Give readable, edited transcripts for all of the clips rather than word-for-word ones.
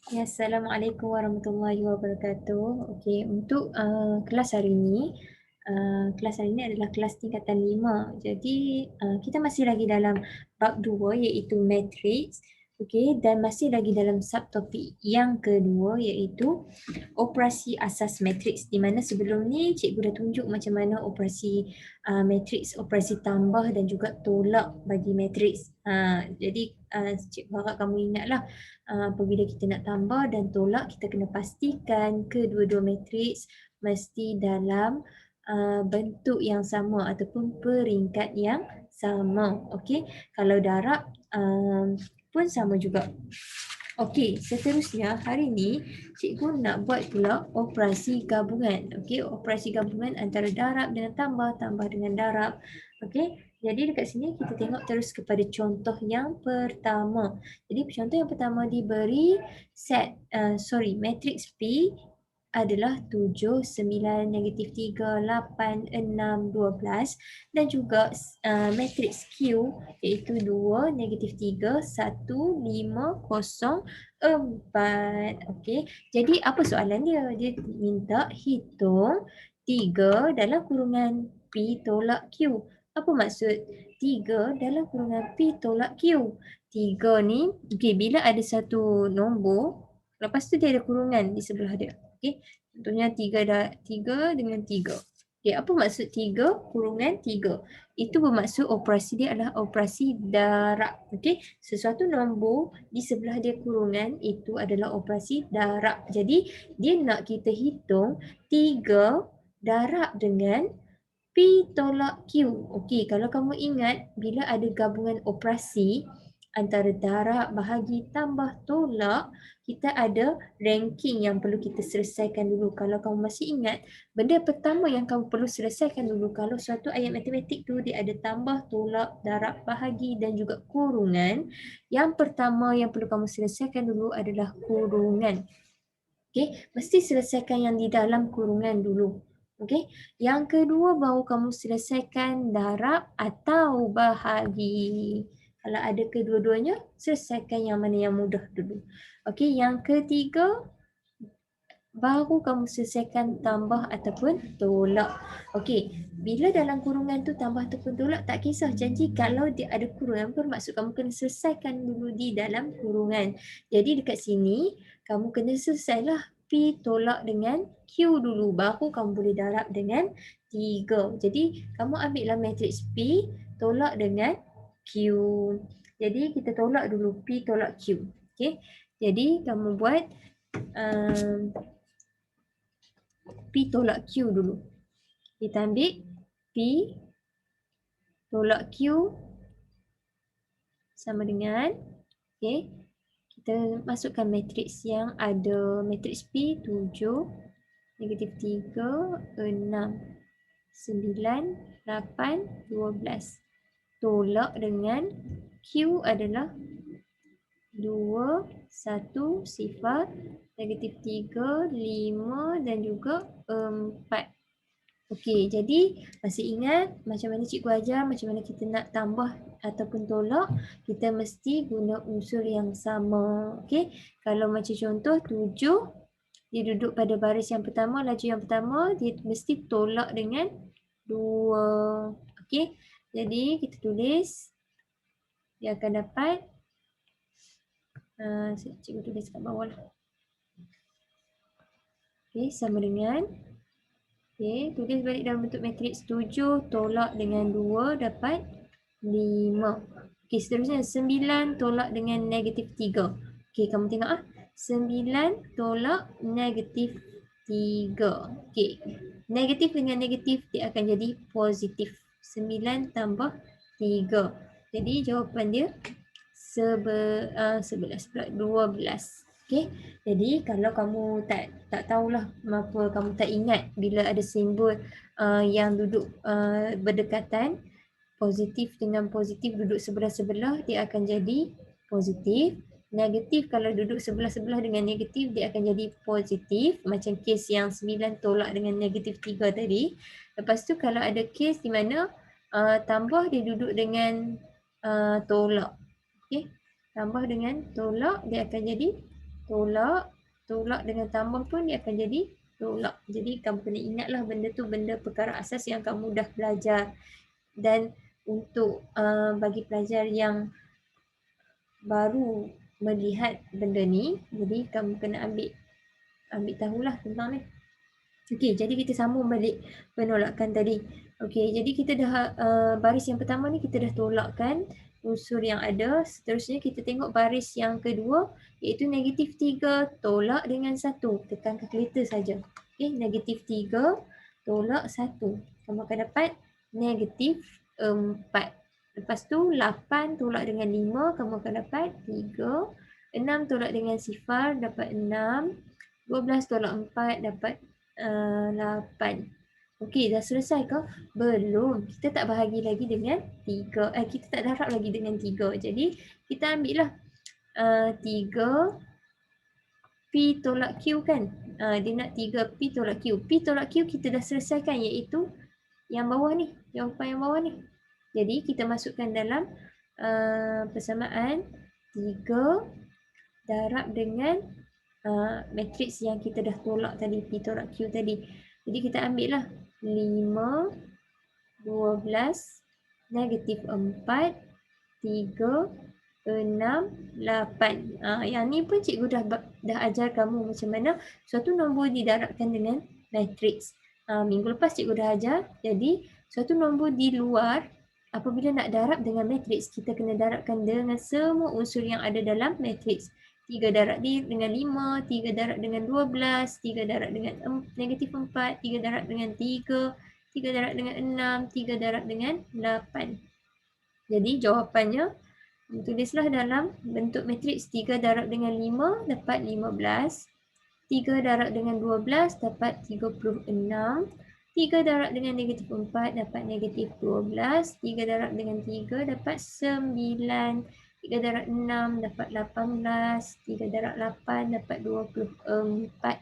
Ya, Assalamualaikum warahmatullahi wabarakatuh. Okey, untuk kelas hari ini, adalah kelas tingkatan 5. Jadi, kita masih lagi dalam bab 2 iaitu matrix. Okey, dan masih lagi dalam subtopik yang kedua iaitu operasi asas matriks, di mana sebelum ni cikgu dah tunjuk macam mana operasi matriks, operasi tambah dan juga tolak bagi matriks. Jadi cikgu harap kamu ingatlah apabila kita nak tambah dan tolak, kita kena pastikan kedua-dua matriks mesti dalam bentuk yang sama ataupun peringkat yang sama. Okey, kalau darab pun sama juga. Okey, seterusnya hari ni cikgu nak buat pula operasi gabungan. Okey, operasi gabungan antara darab dengan tambah, tambah dengan darab. Okey, jadi dekat sini kita tengok terus kepada contoh yang pertama. Jadi contoh yang pertama diberi matrix P adalah 7, 9, negatif 3, 8, 6, 12 dan juga matrix Q iaitu 2, negatif 3, 1, 5, 0, 4. Okey, jadi apa soalan dia? Dia minta hitung 3 dalam kurungan P tolak Q. Apa maksud 3 dalam kurungan P tolak Q? 3 ni, okey, bila ada satu nombor, lepas tu dia ada kurungan di sebelah dia. Okey, contohnya 3 dengan 3. Okey, apa maksud 3 kurungan 3? Itu bermaksud operasi dia adalah operasi darab. Okey, sesuatu nombor di sebelah dia kurungan itu adalah operasi darab. Jadi dia nak kita hitung 3 darab dengan P tolak Q. Okey, kalau kamu ingat bila ada gabungan operasi antara darab, bahagi, tambah, tolak, kita ada ranking yang perlu kita selesaikan dulu. Kalau kamu masih ingat, benda pertama yang kamu perlu selesaikan dulu kalau suatu ayat matematik tu dia ada tambah, tolak, darab, bahagi dan juga kurungan, yang pertama yang perlu kamu selesaikan dulu adalah kurungan. Okey, mesti selesaikan yang di dalam kurungan dulu. Okey, yang kedua baru kamu selesaikan darab atau bahagi. Kalau ada kedua-duanya, selesaikan yang mana yang mudah dulu. Okey, yang ketiga baru kamu selesaikan tambah ataupun tolak. Okey, bila dalam kurungan tu tambah ataupun tolak tak kisah, janji kalau dia ada kurungan bermaksud kamu kena selesaikan dulu di dalam kurungan. Jadi dekat sini kamu kena selesailah P tolak dengan Q dulu, baru kamu boleh darab dengan 3. Jadi kamu ambillah matrix P tolak dengan Q. Jadi kita tolak dulu P tolak Q. Okey, jadi kamu buat P tolak Q dulu. Kita ambil P tolak Q sama dengan, okay, kita masukkan matriks yang ada matriks P 7, negatif 3, 6, 9, 8, 12. Tolak dengan Q adalah 2, 1, 0, negatif 3, 5 dan juga 4. Okey, jadi masih ingat macam mana cikgu ajar, macam mana kita nak tambah ataupun tolak, kita mesti guna unsur yang sama. Okey, kalau macam contoh 7, dia duduk pada baris yang pertama, laju yang pertama, dia mesti tolak dengan 2. Okey, jadi kita tulis, dia akan dapat, cikgu tulis kat bawah lah. Okey, sama dengan, okey, tulis balik dalam bentuk matriks 7 tolak dengan 2 dapat 5. Okey, seterusnya 9 tolak dengan negatif 3. Okey, kamu tengok 9 tolak negatif 3. Okey, negatif dengan negatif dia akan jadi positif. 9 tambah 3. Jadi jawapan dia 11 pula, 12. Okey, jadi kalau kamu tak tahulah apa, kamu tak ingat bila ada simbol yang duduk berdekatan, positif dengan positif duduk sebelah-sebelah, dia akan jadi positif. Negatif kalau duduk sebelah-sebelah dengan negatif, dia akan jadi positif. Macam kes yang 9 tolak dengan negatif 3 tadi. Lepas tu kalau ada kes di mana tambah dia duduk dengan tolak. Okey, tambah dengan tolak dia akan jadi tolak, tolak dengan tambah pun dia akan jadi tolak. Jadi kamu kena ingatlah benda tu benda perkara asas yang kamu dah belajar. Dan untuk bagi pelajar yang baru melihat benda ni, jadi kamu kena ambil tahulah tentang ni. Okey, jadi kita sambung balik penolakan tadi. Okey, jadi kita dah baris yang pertama ni kita dah tolakkan unsur yang ada. Seterusnya kita tengok baris yang kedua iaitu negatif 3 tolak dengan 1. Tekan kalkulator saja. Okey, negatif 3 tolak 1. Kamu akan dapat negatif 4. Lepas tu 8 tolak dengan 5 kamu akan dapat 3. 6 tolak dengan 0 dapat 6. 12 tolak 4 dapat 8. Okey, dah selesai ke? Belum. Kita tak bahagi lagi dengan 3. Kita tak darab lagi dengan 3. Jadi, kita ambil lah 3 P tolak Q kan? Dia nak 3 P tolak Q. P tolak Q kita dah selesaikan iaitu yang bawah ni. Jawapan yang bawah ni. Jadi, kita masukkan dalam persamaan 3 darab dengan matriks yang kita dah tolak tadi, P tolak Q tadi. Jadi kita ambil lah 5, 12, negatif 4, 3, 6, 8. Yang ni pun cikgu dah ajar kamu macam mana suatu nombor didarabkan dengan matriks. Minggu lepas cikgu dah ajar. Jadi suatu nombor di luar apabila nak darab dengan matriks, kita kena darabkan dengan semua unsur yang ada dalam matriks. 3 darab dengan 5, 3 darab dengan 12, 3 darab dengan negatif 4, 3 darab dengan 3, 3 darab dengan 6, 3 darab dengan 8. Jadi jawapannya, tulislah dalam bentuk matriks 3 darab dengan 5 dapat 15, 3 darab dengan 12 dapat 36, 3 darab dengan negatif 4 dapat negatif 12, 3 darab dengan 3 dapat 9, 3 darab 6 dapat 18, 3 darab 8 dapat 24.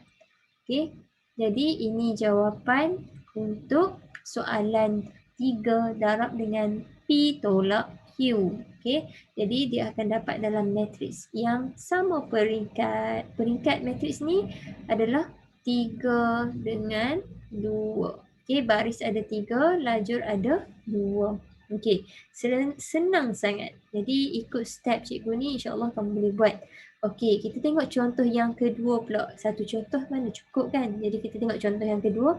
Okey, jadi ini jawapan untuk soalan 3 darab dengan P tolak Q. Okey, jadi dia akan dapat dalam matriks yang sama peringkat. Peringkat matriks ni adalah 3 dengan 2. Okey, baris ada 3, lajur ada 2. Okey, senang sangat. Jadi ikut step cikgu ni insya-Allah kamu boleh buat. Okey, kita tengok contoh yang kedua pula. Satu contoh mana cukup kan? Jadi kita tengok contoh yang kedua.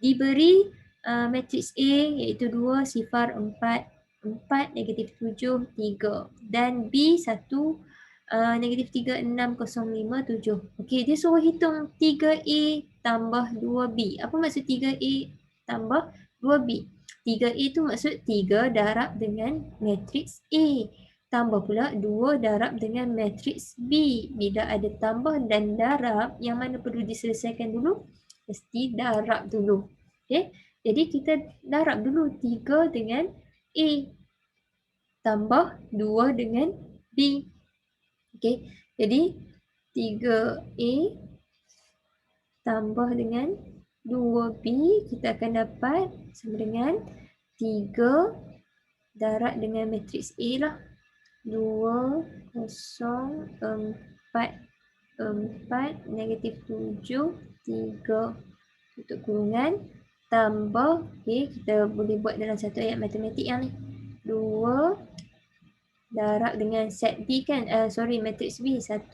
Diberi matriks A iaitu 2, 0, 4, negatif 7, 3. Dan B 1, negatif 3, 6, 0, 5, 7. Okey, dia suruh hitung 3A tambah 2B. Apa maksud 3A tambah 2B? 3A tu maksud 3 darab dengan matriks A. Tambah pula 2 darab dengan matriks B. Bila ada tambah dan darab, yang mana perlu diselesaikan dulu? Mesti darab dulu. Okay? Jadi kita darab dulu 3 dengan A. Tambah 2 dengan B. Okay? Jadi 3A tambah dengan 2B, kita akan dapat sama dengan 3 darab dengan matriks A lah. 2, 0, 4, negatif 7, 3. Tutup kurungan. Tambah, okay, kita boleh buat dalam satu ayat matematik yang ni. 2 darab dengan set B kan, matriks B. 1,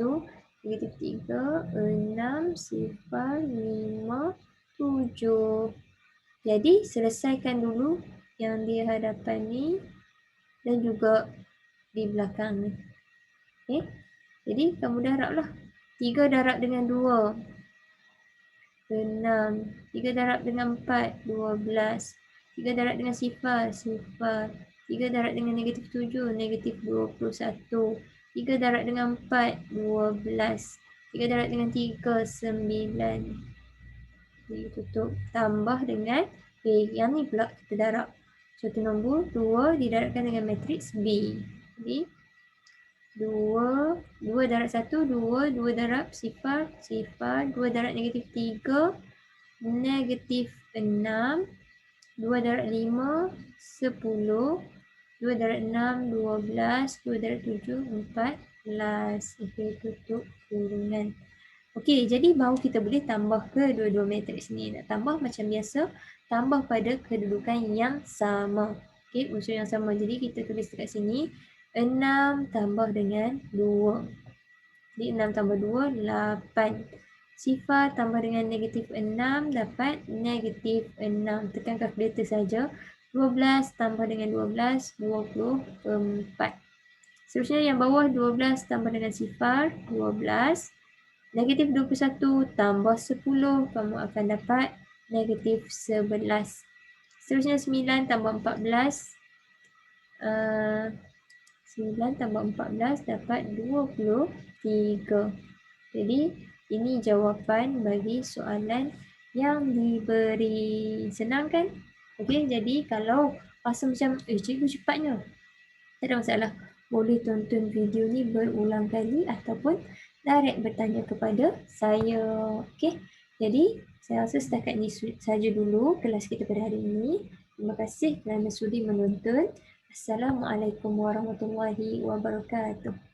negatif 3, 6, 0, 5, 7. Jadi selesaikan dulu yang di hadapan ni dan juga di belakang ni. Okay. Jadi kamu darablah. 3 darab dengan 2, 6. 3 darab dengan 4, 12. 3 darab dengan 0, 0. 3 darab dengan negatif 7, negatif 21. 3 darab dengan 4, 12. 3 darab dengan 3, 9. Jadi tutup. Tambah dengan yang ni pula kita darab. Suatu nombor 2 didarabkan dengan matriks B. Jadi 2 darab 1, 2 darab 0, 0. 2 darab negatif 3, negatif 6. 2 darab 5, 10. 2 darab 6, 12, 2 darab 7, 14. Okey, tutup kurungan. Okey, jadi baru kita boleh tambah kedua-dua matriks ni. Nak tambah macam biasa, tambah pada kedudukan yang sama. Okey, unsur yang sama. Jadi kita tulis dekat sini, 6 tambah dengan 2. Jadi 6 tambah 2, 8. Sifar tambah dengan negatif 6, dapat negatif 6. Tekan kalkulator saja. 12 tambah dengan 12, 24. Seterusnya yang bawah 12 tambah dengan sifar, 12. Negatif 21 tambah 10, kamu akan dapat negatif 11. Seterusnya 9 tambah 14. 9 tambah 14 dapat 23. Jadi ini jawapan bagi soalan yang diberi. Senang kan? Okey, jadi kalau rasa macam cikgu cepatnya, tak ada masalah. Boleh tonton video ni berulang kali ataupun direct bertanya kepada saya. Okey. Jadi saya rasa setakat ini saja dulu kelas kita pada hari ini. Terima kasih kerana sudi menonton. Assalamualaikum warahmatullahi wabarakatuh.